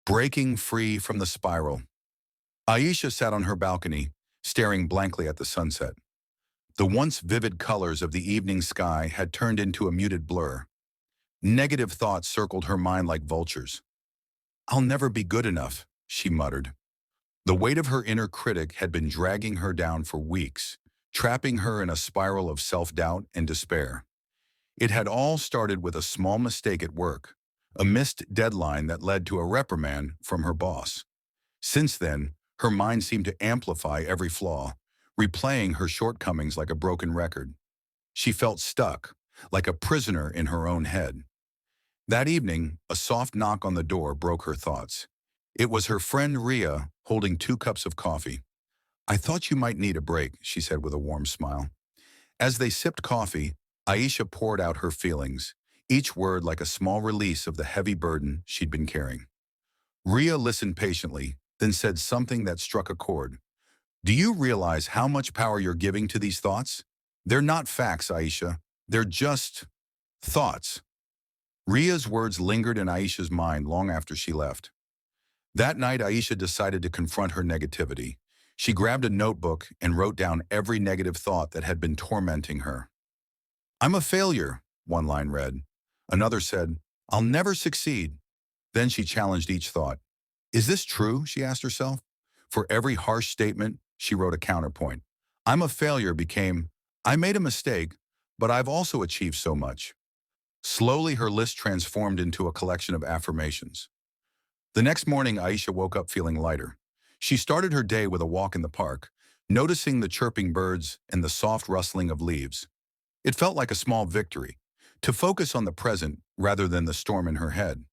Breaking free from the spiral. Aisha sat on her balcony, staring blankly at the sunset. The once vivid colors of the evening sky had turned into a muted blur. Negative thoughts circled her mind like vultures. "I'll never be good enough," she muttered. The weight of her inner critic had been dragging her down for weeks, trapping her in a spiral of self-doubt and despair. It had all started with a small mistake at work, a missed deadline that led to a reprimand from her boss. Since then, her mind seemed to amplify every flaw, replaying her shortcomings like a broken record. She felt stuck, like a prisoner in her own head. That evening, a soft knock on the door broke her thoughts. It was her friend Riya, holding 2 cups of coffee. "I thought you might need a break," she said with a warm smile. As they sipped coffee, Aisha poured out her feelings, each word like a small release of the heavy burden she'd been carrying. Riya listened patiently, then said something that struck a chord. "Do you realize how much power you're giving to these thoughts? They're not facts, Aisha. They're just thoughts." Ria's words lingered in Aisha's mind long after she left. That night, Aisha decided to confront her negativity. She grabbed a notebook and wrote down every negative thought that had been tormenting her. "I'm a failure," one line read. Another said, "I'll never succeed." Then she challenged each thought. "Is this true?" she asked herself. For every harsh statement, she wrote a counterpoint. "I'm a failure" became, "I made a mistake, but I've also achieved so much." Slowly, her list transformed into a collection of affirmations. The next morning, Aisha woke up feeling lighter. She started her day with a walk in the park, noticing the chirping birds and the soft rustling of leaves. It felt like a small victory, to focus on the present rather than the storm in her head.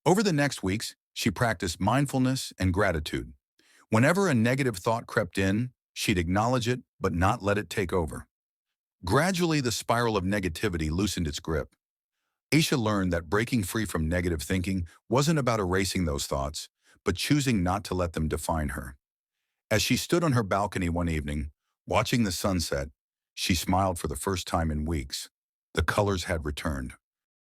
Over the next weeks, she practiced mindfulness and gratitude. Whenever a negative thought crept in, she'd acknowledge it but not let it take over. Gradually, the spiral of negativity loosened its grip. Aisha learned that breaking free from negative thinking wasn't about erasing those thoughts, but choosing not to let them define her. As she stood on her balcony one evening, watching the sunset, she smiled for the first time in weeks. The colors had returned.